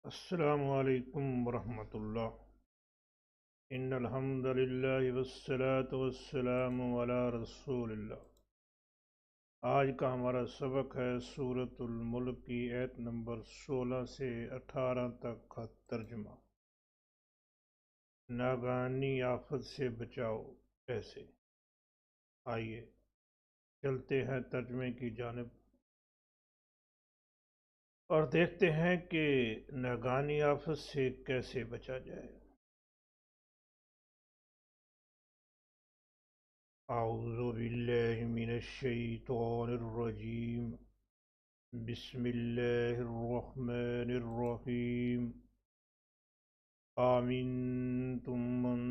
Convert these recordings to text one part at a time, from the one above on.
السلام علیکم ورحمۃ اللہ۔ ان الحمد للہ والصلاة والسلام علی رسول اللہ۔ آج کا ہمارا سبق ہے سورۃ الملک کی آیت نمبر 16 سے 18 تک کا ترجمہ۔ ناگہانی آفت سے بچاؤ کیسے؟ آئیے چلتے ہیں ترجمے کی جانب اور دیکھتے ہیں کہ ناگہانی آفت سے کیسے بچا جائے۔ اعوذ باللہ من الشیطان الرجیم، بسم اللہ الرحمن الرحیم۔ آمنتم من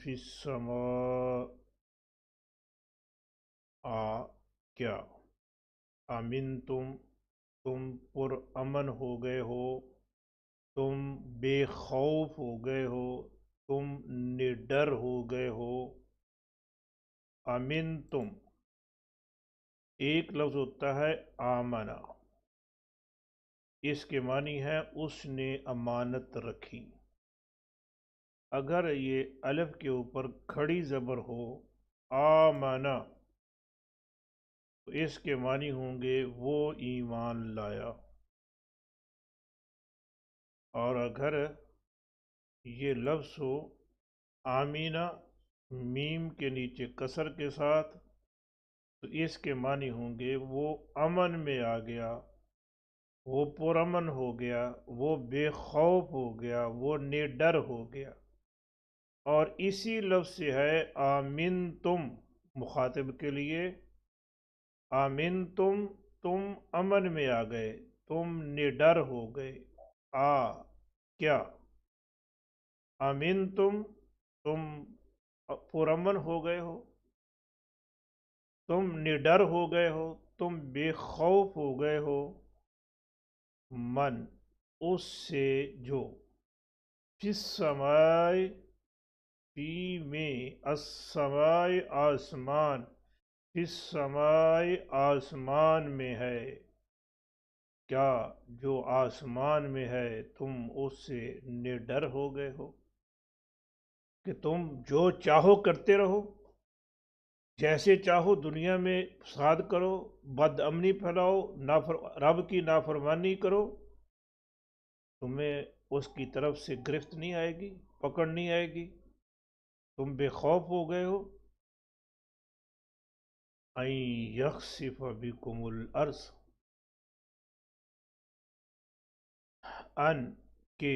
فی السماء، کیا آمنتم تم پر امن ہو گئے ہو، تم بے خوف ہو گئے ہو، تم نڈر ہو گئے ہو۔ آمنتم ایک لفظ ہوتا ہے آمنا، اس کے معنی ہے اس نے امانت رکھی۔ اگر یہ الف کے اوپر کھڑی زبر ہو آمنا تو اس کے معنی ہوں گے وہ ایمان لایا، اور اگر یہ لفظ ہو آمینہ میم کے نیچے کسر کے ساتھ تو اس کے معنی ہوں گے وہ امن میں آ گیا، وہ پرامن ہو گیا، وہ بے خوف ہو گیا، وہ نڈر ہو گیا۔ اور اسی لفظ سے ہے آمنتم مخاطب کے لیے، آمنتم تم امن میں آ گئے، تم نڈر ہو گئے۔ کیا آمنتم تم پرامن ہو گئے ہو، تم نڈر ہو گئے ہو، تم بے خوف ہو گئے ہو۔ من اس سے جو، فی السماء فی میں، السماء آسمان، فی السماء آسمان میں ہے، کیا جو آسمان میں ہے تم اس سے نڈر ہو گئے ہو کہ تم جو چاہو کرتے رہو، جیسے چاہو دنیا میں فساد کرو، بد امنی پھیلاؤ، رب کی نافرمانی کرو، تمہیں اس کی طرف سے گرفت نہیں آئے گی، پکڑ نہیں آئے گی، تم بے خوف ہو گئے ہو۔ ان یخسف بکم الارض، ان کے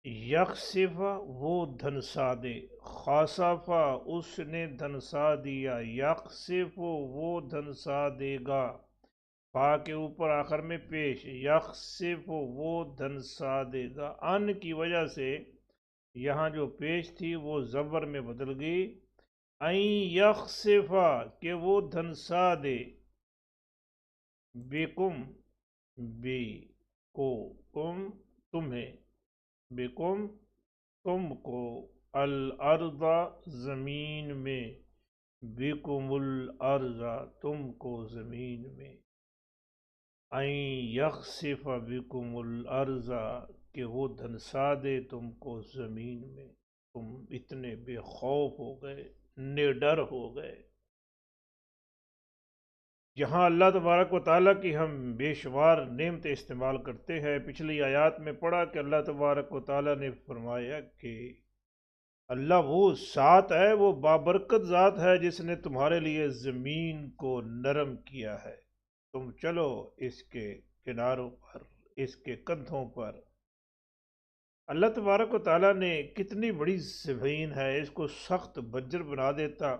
یخسف وہ دھنسا دے، خاسفہ اس نے دھنسا دیا، یخسف وہ دھنسا دے گا، فا کے اوپر آخر میں پیش، یخسف وہ دھنسا دے گا۔ ان کی وجہ سے یہاں جو پیش تھی وہ زبر میں بدل گئی، این یخسفا کہ وہ دھنسا دے، بکم بے کو، کم تمہیں، بکم تم کو، الارض زمین میں، بکم الارض تم کو زمین میں، این یخسف بکم الارض کہ وہ دھنسا دے تم کو زمین میں، تم اتنے بے خوف ہو گئے، نڈر ہو گئے۔ یہاں اللہ تبارک و تعالیٰ کی ہم بے شمار نعمتیں استعمال کرتے ہیں۔ پچھلی آیات میں پڑھا کہ اللہ تبارک و تعالیٰ نے فرمایا کہ اللہ وہ ذات ہے، وہ بابرکت ذات ہے جس نے تمہارے لیے زمین کو نرم کیا ہے، تم چلو اس کے کناروں پر، اس کے کندھوں پر۔ اللہ تبارک و تعالیٰ نے کتنی بڑی زمین ہے، اس کو سخت بنجر بنا دیتا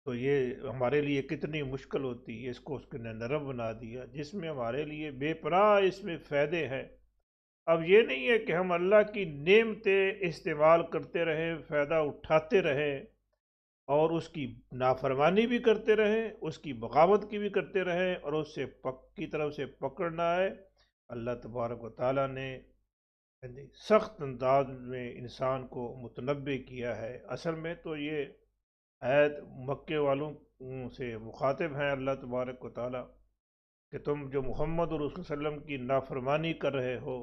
تو یہ ہمارے لیے کتنی مشکل ہوتی ہے، اس نے نرم بنا دیا، جس میں ہمارے لیے بے پناہ اس میں فائدے ہیں۔ اب یہ نہیں ہے کہ ہم اللہ کی نعمتیں استعمال کرتے رہیں، فائدہ اٹھاتے رہیں اور اس کی نافرمانی بھی کرتے رہیں، اس کی بغاوت کی بھی کرتے رہیں اور اس سے کی طرف سے پکڑنا ہے۔ اللہ تبارک و تعالیٰ نے سخت انداز میں انسان کو متنبع کیا ہے۔ اصل میں تو یہ آیت مکے والوں سے مخاطب ہیں اللہ تبارک و تعالیٰ کہ تم جو محمد اور رسول صلی اللہ علیہ وسلم کی نافرمانی کر رہے ہو،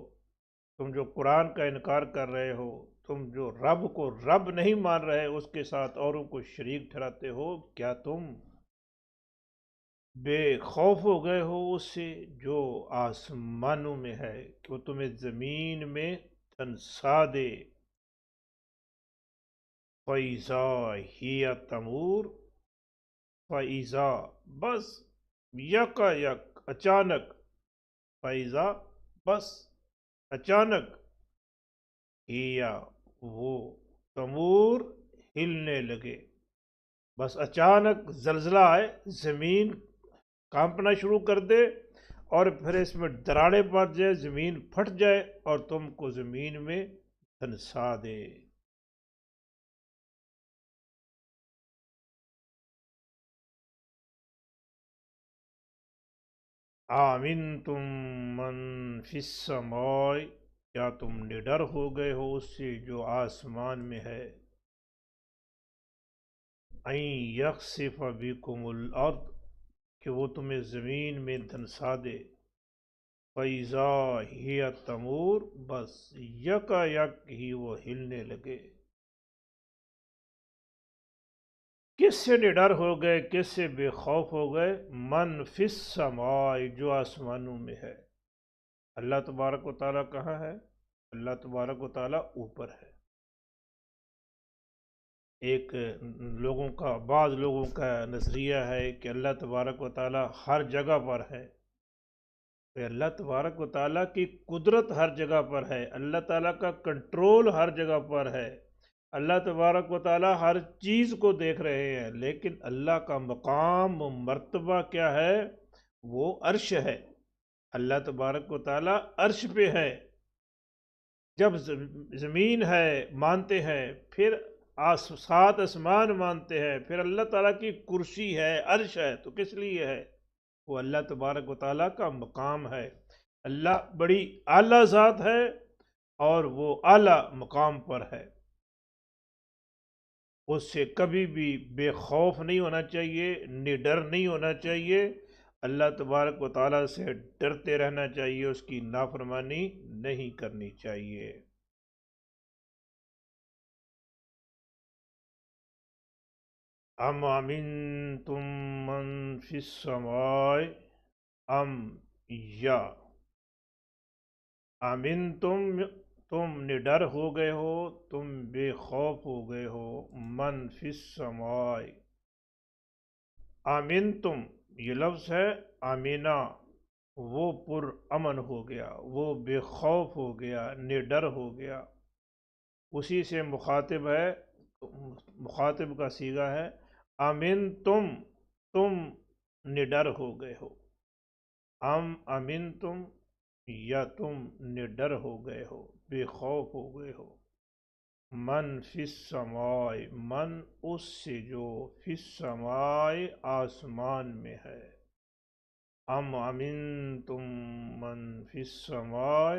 تم جو قرآن کا انکار کر رہے ہو، تم جو رب کو رب نہیں مان رہے، اس کے ساتھ اوروں کو شریک ٹھہراتے ہو، کیا تم بے خوف ہو گئے ہو اس سے جو آسمانوں میں ہے کہ وہ تمہیں زمین میں دھنسا دے؟ فَإِذَا هِيَ تَمُورُ، فَإِذَا بس، یکا یک اچانک، فَإِذَا بس اچانک، ہِیَ وہ تمور ہلنے لگے، بس اچانک زلزلہ آئے، زمین کانپنا شروع کر دے اور پھر اس میں دراڑیں پڑ جائے، زمین پھٹ جائے اور تم کو زمین میں دھنسا دے۔ آمنتم من فی السماء، کیا تم نڈر ہو گئے ہو اس سے جو آسمان میں ہے؟ ان یخسف بکم الارض، کہ وہ تمہیں زمین میں دھنسا دے۔ فَإِذَا هِيَ تَمُورُ، بس یکا یک ہی وہ ہلنے لگے۔ کس سے نڈر ہو گئے، کس سے بے خوف ہو گئے؟ من فی السماء، جو آسمانوں میں ہے۔ اللہ تبارک و تعالیٰ کہاں ہے؟ اللہ تبارک و تعالیٰ اوپر ہے۔ ایک بعض لوگوں کا نظریہ ہے کہ اللہ تبارک و تعالیٰ ہر جگہ پر ہے۔ کہ اللہ تبارک و تعالیٰ کی قدرت ہر جگہ پر ہے، اللہ تعالیٰ کا کنٹرول ہر جگہ پر ہے، اللہ تبارک و تعالیٰ ہر چیز کو دیکھ رہے ہیں، لیکن اللہ کا مقام و مرتبہ کیا ہے؟ وہ عرش ہے۔ اللہ تبارک و تعالیٰ عرش پہ ہے۔ جب زمین ہے مانتے ہیں، پھر سات آسمان مانتے ہیں، پھر اللہ تعالیٰ کی کرسی ہے، عرش ہے، تو کس لیے ہے؟ وہ اللہ تبارک و تعالیٰ کا مقام ہے۔ اللہ بڑی اعلیٰ ذات ہے اور وہ اعلیٰ مقام پر ہے۔ اس سے کبھی بھی بے خوف نہیں ہونا چاہیے، نڈر نہیں ہونا چاہیے، اللہ تبارک و تعالیٰ سے ڈرتے رہنا چاہیے، اس کی نافرمانی نہیں کرنی چاہیے۔ ام امنتم من فی السماء، ام یا امنتم، تم نڈر ہو گئے ہو، تم بے خوف ہو گئے ہو، من فی السماء، امنتم یہ لفظ ہے آمینہ، وہ پر امن ہو گیا، وہ بے خوف ہو گیا، نڈر ہو گیا، اسی سے مخاطب ہے، مخاطب کا صیغہ ہے امنتم، تم نڈر ہو گئے ہو، ام امنتم، یا تم نڈر ہو گئے ہو، بے خوف ہو گئے ہو، من فی السماء، من اس سے جو فی السماء آسمان میں ہے، ام امنتم من فی السماء،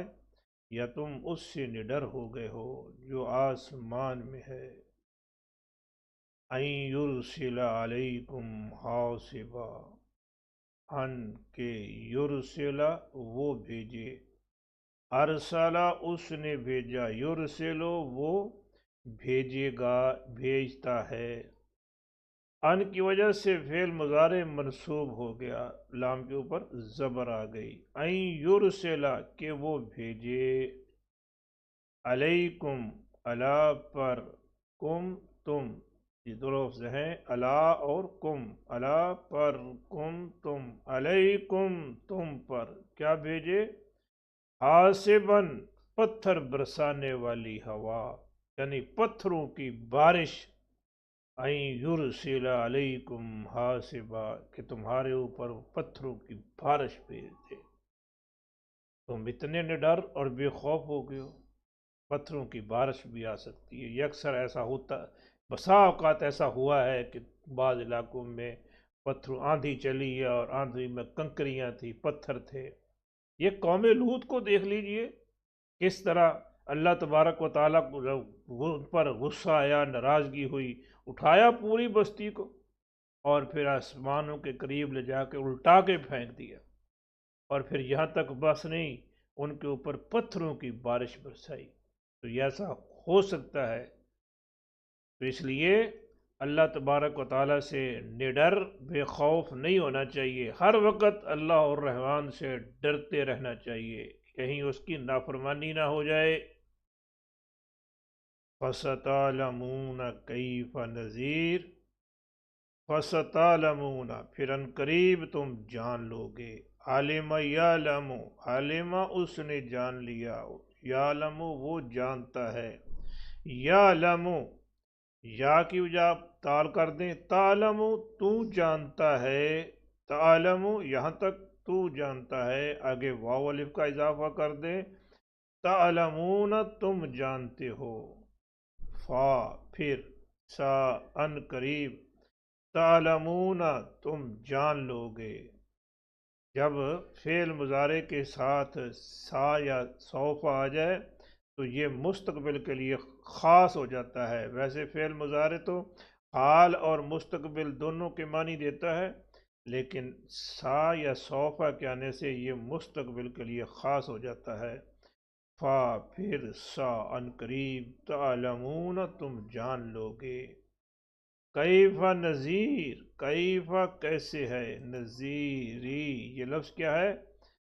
یا تم اس سے نڈر ہو گئے ہو جو آسمان میں ہے، ان یرسل علیکم حاصبا، ان کے یرسلا وہ بھیجے، ارسلا اس نے بھیجا، یرسلو وہ بھیجے گا، بھیجتا ہے، ان کی وجہ سے فعل مضارع منصوب ہو گیا، لام کے اوپر زبر آ گئی، ان یرسلا کہ وہ بھیجے، علیکم علا پر، کم تم، یہ دو لفظ ہیں علا اور کم، علا پر، کم تم، علیکم تم پر، کیا بھیجے؟ حاسباً پتھر برسانے والی ہوا، یعنی پتھروں کی بارش، این یرسل علیکم حاسبا کہ تمہارے اوپر پتھروں کی بارش بھیج دے۔ تم اتنے نڈر اور بے خوف ہو گئے ہو، پتھروں کی بارش بھی آ سکتی ہے، یہ اکثر ایسا ہوتا، بسا اوقات ایسا ہوا ہے کہ بعض علاقوں میں پتھروں آندھی چلی ہے اور آندھی میں کنکریاں تھی، پتھر تھے۔ یہ قوم لوط کو دیکھ لیجئے، کس طرح اللہ تبارک و تعالیٰ کو ان پر غصہ آیا، ناراضگی ہوئی، اٹھایا پوری بستی کو اور پھر آسمانوں کے قریب لے جا کے الٹا کے پھینک دیا، اور پھر یہاں تک بس نہیں، ان کے اوپر پتھروں کی بارش برسائی۔ تو یہ ایسا ہو سکتا ہے، تو اس لیے اللہ تبارک و تعالیٰ سے نڈر بے خوف نہیں ہونا چاہیے، ہر وقت اللہ اور رحمان سے ڈرتے رہنا چاہیے، کہیں اس کی نافرمانی نہ ہو جائے۔ فَسَتَعْلَمُونَ كَيْفَ نَذِيرٌ، فَسَتَعْلَمُونَ پھر ان قریب تم جان لو گے، عالم یعلم، عالم اس نے جان لیا، یعلم وہ جانتا ہے، یعلم یا کی وجہ آپ تال کر دیں، تعلم تو جانتا ہے، تعلم یہاں تک تو جانتا ہے، آگے واو الف کا اضافہ کر دیں، تعلمون تم جانتے ہو، فا پھر سا ان قریب، تعلمون تم جان لو گے۔ جب فعل مضارع کے ساتھ سا یا سوف آ جائے تو یہ مستقبل کے لیے خاص ہو جاتا ہے، ویسے فعل مضارع تو حال اور مستقبل دونوں کے معنی دیتا ہے، لیکن سا یا سوفا کے آنے سے یہ مستقبل کے لیے خاص ہو جاتا ہے۔ فا پھر سا ان قریب، تعلمون تم جان لو گے، کیف نذیر، کیف کیسے ہے، نذیری یہ لفظ کیا ہے،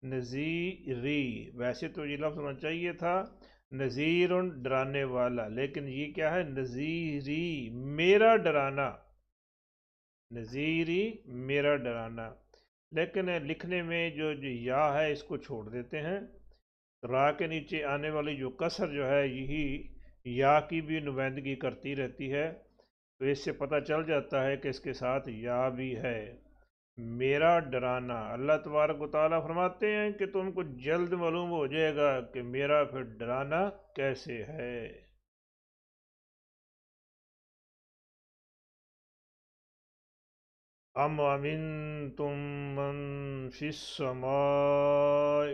نذیری، ویسے تو یہ لفظ ہونا چاہیے تھا نذیر ڈرانے والا، لیکن یہ کیا ہے، نذیری میرا ڈرانا، نذیری میرا ڈرانا، لیکن لکھنے میں جو یا ہے اس کو چھوڑ دیتے ہیں، را کے نیچے آنے والی جو کسر جو ہے یہی یا کی بھی نمائندگی کرتی رہتی ہے، تو اس سے پتہ چل جاتا ہے کہ اس کے ساتھ یا بھی ہے، میرا ڈرانا۔ اللہ تبارک و تعالیٰ فرماتے ہیں کہ تم کو جلد معلوم ہو جائے گا کہ میرا پھر ڈرانا کیسے ہے۔ ام امنتم من فی السماء،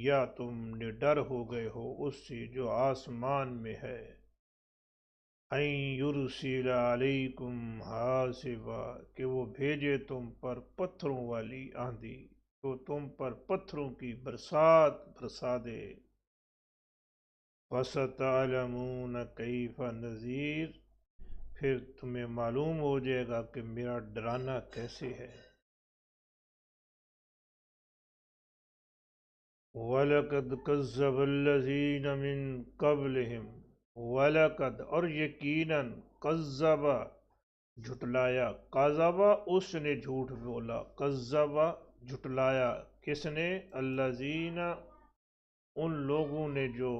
یا تم نڈر ہو گئے ہو اس سے جو آسمان میں ہے، ان یرسل علیکم حاصبا کہ وہ بھیجے تم پر پتھروں والی آندھی، تو تم پر پتھروں کی برسات برسا دے، فَسَتَعْلَمُونَ كَيْفَ نَذِيرٌ پھر تمہیں معلوم ہو جائے گا کہ میرا ڈرانا کیسے ہے۔ وَلَقَدْ كَذَّبَ الَّذِينَ مِن قَبْلِهِمْ، وَلَقَدْ اور یقیناً، کذب جھٹلایا، کذب اس نے جھوٹ بولا، کذب جھٹلایا، کس نے، الذین ان لوگوں نے جو،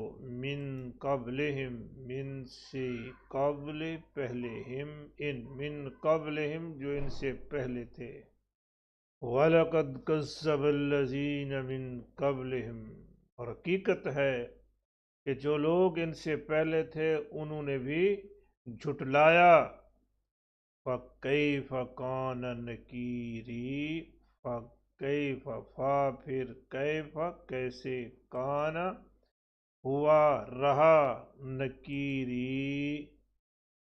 من قبلہم من سے، قبل پہلے، ہم ان، من قبلہم جو ان سے پہلے تھے، وَلَقَدْ كَذَّبَ الَّذِينَ مِن قَبْلِهِمْ اور حقیقت ہے کہ جو لوگ ان سے پہلے تھے انہوں نے بھی جھٹلایا، فَكَيْفَ كَانَ نَكِيرِ فَكَيْفَ فا پھر کیف کیسے، کان ہوا رہا، نکیری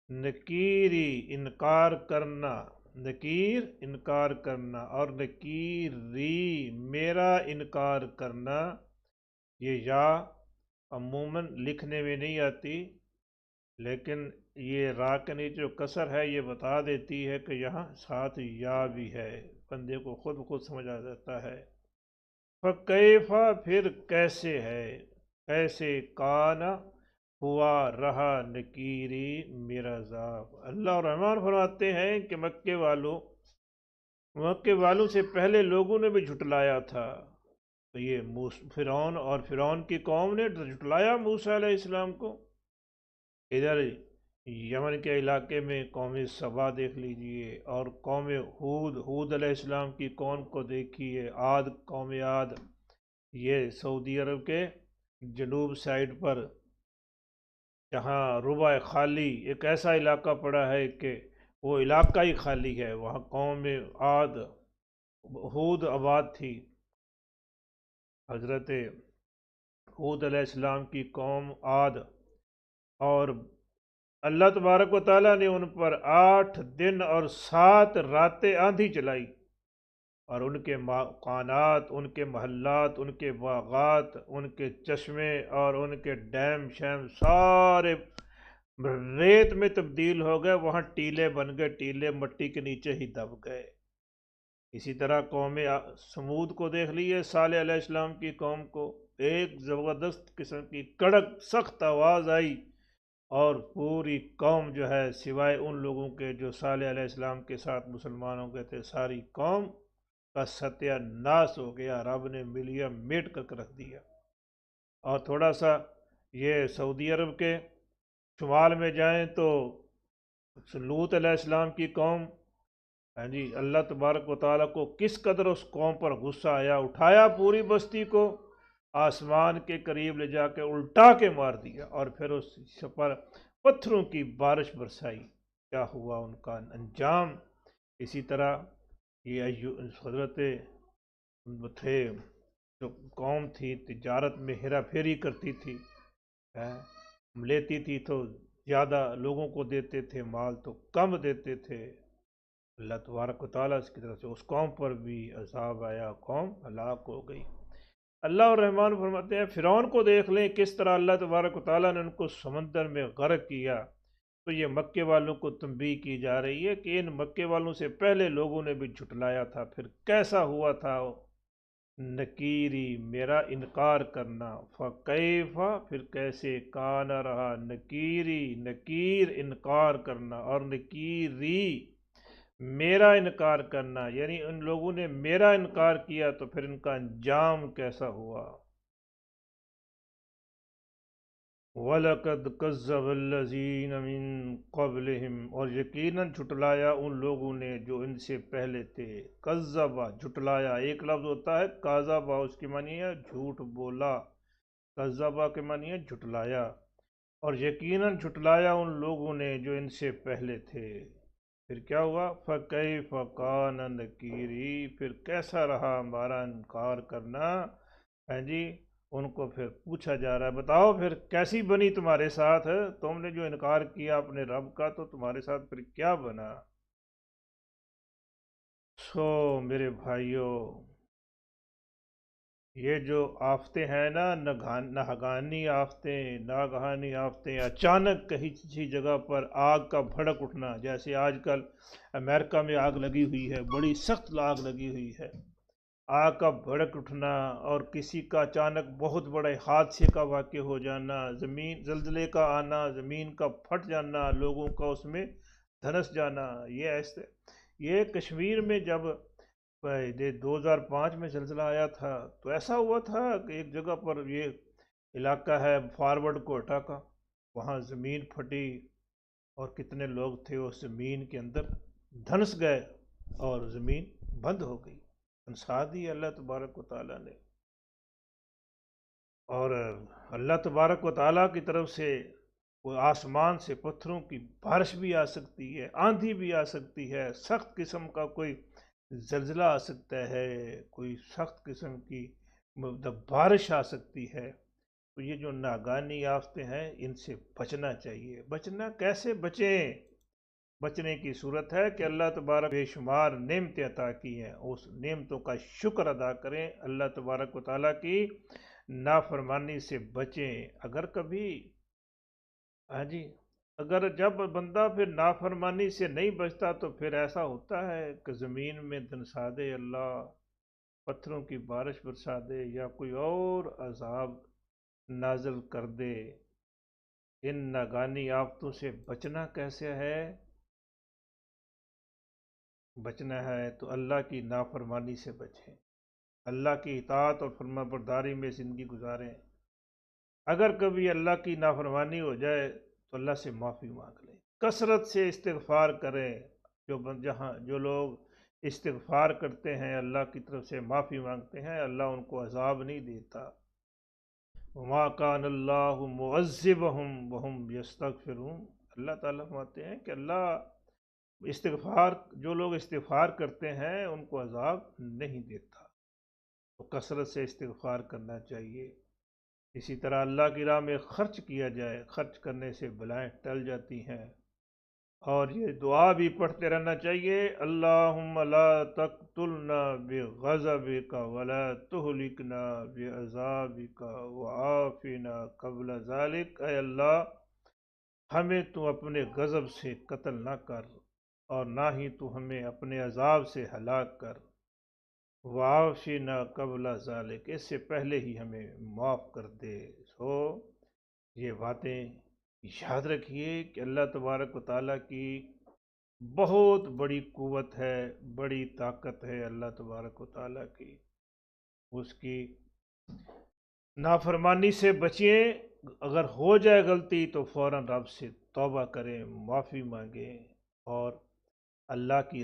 نکیری انکار کرنا، نکیر انکار کرنا، اور نکیری میرا انکار کرنا، یہ یا عموماً لکھنے میں نہیں آتی، لیکن یہ را کے نیچے جو کسر ہے یہ بتا دیتی ہے کہ یہاں ساتھ یا بھی ہے، بندے کو خود سمجھ آ جاتا ہے۔ فَكَيْفَ پھر کیسے ہے، کیسے، کان ہوا رہا، نکیری میرا عذاب۔ اللہ الرحمن فرماتے ہیں کہ مکے والوں سے پہلے لوگوں نے بھی جھٹلایا تھا، تو یہ فرعون اور فرعون کی قوم نے جھٹلایا موسیٰ علیہ السلام کو۔ ادھر یمن کے علاقے میں قوم سبا دیکھ لیجئے، اور قوم ہود علیہ السلام کی قوم کو دیکھیے، عاد، قوم عاد، یہ سعودی عرب کے جنوب سائڈ پر جہاں ربع خالی ایک ایسا علاقہ پڑا ہے کہ وہ علاقہ ہی خالی ہے، وہاں قوم عاد ہود آباد تھی، حضرت ہود علیہ السلام کی قوم عاد، اور اللہ تبارک و تعالیٰ نے ان پر 8 دن اور 7 راتیں آندھی چلائی، اور ان کے مکانات، ان کے محلات، ان کے باغات، ان کے چشمے اور ان کے ڈیم شیم سارے ریت میں تبدیل ہو گئے، وہاں ٹیلے بن گئے، ٹیلے مٹی کے نیچے ہی دب گئے۔ اسی طرح قوم سمود کو دیکھ لیے، صالح علیہ السلام کی قوم کو، ایک زبردست قسم کی کڑک سخت آواز آئی اور پوری قوم جو ہے سوائے ان لوگوں کے جو صالح علیہ السلام کے ساتھ مسلمانوں کے تھے، ساری قوم کا ستیہ ناش ہو گیا، رب نے ملیا میٹ کر رکھ دیا۔ اور تھوڑا سا یہ سعودی عرب کے شمال میں جائیں تو لوط علیہ السلام کی قوم، ہاں جی، اللہ تبارک و تعالیٰ کو کس قدر اس قوم پر غصہ آیا، اٹھایا پوری بستی کو آسمان کے قریب لے جا کے الٹا کے مار دیا، اور پھر اس پر پتھروں کی بارش برسائی۔ کیا ہوا ان کا انجام؟ اسی طرح یہ حضرت تھے جو قوم تھی تجارت میں ہیرا پھیری کرتی تھی، لیتی تھی تو زیادہ لوگوں کو دیتے تھے مال، تو کم دیتے تھے۔ اللہ تبارک و تعالیٰ اس کی طرف سے اس قوم پر بھی عذاب آیا، قوم ہلاک ہو گئی۔ اللہ الرحمن فرماتے ہیں فرعون کو دیکھ لیں کس طرح اللہ تبارک و تعالیٰ نے ان کو سمندر میں غرق کیا۔ تو یہ مکے والوں کو تنبیہ کی جا رہی ہے کہ ان مکے والوں سے پہلے لوگوں نے بھی جھٹلایا تھا، پھر کیسا ہوا تھا۔ نکیری میرا انکار کرنا، فکیفا پھر کیسے، کانا رہا نکیری نکیر انکار کرنا، اور نکیری میرا انکار کرنا، یعنی ان لوگوں نے میرا انکار کیا تو پھر ان کا انجام کیسا ہوا۔ وَلَقَدْ كَذَّبَ الَّذِينَ مِن قَبْلِهِمْ اور یقیناً جھٹلایا ان لوگوں نے جو ان سے پہلے تھے۔ کذبا جھٹلایا، ایک لفظ ہوتا ہے کاذبا، اس کی معنی ہے جھوٹ بولا، کذبا کے معنی ہے جھٹلایا، اور یقیناً جھٹلایا ان لوگوں نے جو ان سے پہلے تھے۔ پھر کیا ہوا؟ فَكَيْفَ كَانَ نَكِيرِ پھر کیسا رہا ہمارا انکار کرنا۔ ہاں جی، ان کو پھر پوچھا جا رہا ہے بتاؤ پھر کیسی بنی تمہارے ساتھ، تم نے جو انکار کیا اپنے رب کا تو تمہارے ساتھ پھر کیا بنا۔ سو میرے بھائیوں، یہ جو آفتیں ہیں نا، ناگہانی آفتیں، ناگہانی آفتیں، اچانک کسی جگہ پر آگ کا بھڑک اٹھنا، جیسے آج کل امریکہ میں آگ لگی ہوئی ہے، بڑی سخت آگ لگی ہوئی ہے، آگ کا بھڑک اٹھنا، اور کسی کا اچانک بہت بڑے حادثے کا واقع ہو جانا، زمین زلزلے کا آنا، زمین کا پھٹ جانا، لوگوں کا اس میں دھنس جانا۔ یہ کشمیر میں جب 2005 میں زلزلہ آیا تھا تو ایسا ہوا تھا کہ ایک جگہ پر، یہ علاقہ ہے فارورڈ کوئٹہ کا، وہاں زمین پھٹی اور کتنے لوگ تھے اس زمین کے اندر دھنس گئے اور زمین بند ہو گئی، انسا دی اللہ تبارک و تعالیٰ نے۔ اور اللہ تبارک و تعالیٰ کی طرف سے وہ آسمان سے پتھروں کی بارش بھی آ سکتی ہے، آندھی بھی آ سکتی ہے، سخت قسم کا کوئی زلزلہ آ سکتا ہے، کوئی سخت قسم کی بارش آ سکتی ہے۔ تو یہ جو ناگہانی آفتیں ہیں ان سے بچنا چاہیے۔ بچنا کیسے بچیں؟ بچنے کی صورت ہے کہ اللہ تبارک بے شمار نعمتیں عطا کی ہیں، اس نعمتوں کا شکر ادا کریں، اللہ تبارک و تعالیٰ کی نافرمانی سے بچیں۔ اگر کبھی ہاں جی، اگر جب بندہ پھر نافرمانی سے نہیں بچتا تو پھر ایسا ہوتا ہے کہ زمین میں دھنسا دے اللہ، پتھروں کی بارش برسا دے، یا کوئی اور عذاب نازل کر دے۔ ان ناگہانی آفتوں سے بچنا کیسے ہے؟ بچنا ہے تو اللہ کی نافرمانی سے بچیں، اللہ کی اطاعت اور فرما برداری میں زندگی گزاریں۔ اگر کبھی اللہ کی نافرمانی ہو جائے تو اللہ سے معافی مانگ لیں، کثرت سے استغفار کریں۔ جو لوگ استغفار کرتے ہیں، اللہ کی طرف سے معافی مانگتے ہیں، اللہ ان کو عذاب نہیں دیتا۔ وما کان اللہ معذبہم وہم یستغفرون، اللہ تعالیٰ فرماتے ہیں کہ جو لوگ استغفار کرتے ہیں ان کو عذاب نہیں دیتا۔ تو کثرت سے استغفار کرنا چاہیے۔ اسی طرح اللہ کی راہ میں خرچ کیا جائے، خرچ کرنے سے بلائیں ٹل جاتی ہیں۔ اور یہ دعا بھی پڑھتے رہنا چاہیے، اللہم لا تقتلنا بغضبک ولا تہلکنا بعذابک وعافنا قبل ذلک۔ اے اللہ، ہمیں تو اپنے غضب سے قتل نہ کر اور نہ ہی تو ہمیں اپنے عذاب سے ہلاک کر، وعافنا قبل ذلک، اس سے پہلے ہی ہمیں معاف کر دے۔ سو یہ باتیں یاد رکھیے کہ اللہ تبارک و تعالیٰ کی بہت بڑی قوت ہے، بڑی طاقت ہے اللہ تبارک و تعالیٰ کی۔ اس کی نافرمانی سے بچیں، اگر ہو جائے غلطی تو فوراً رب سے توبہ کریں، معافی مانگیں اور اللہ کی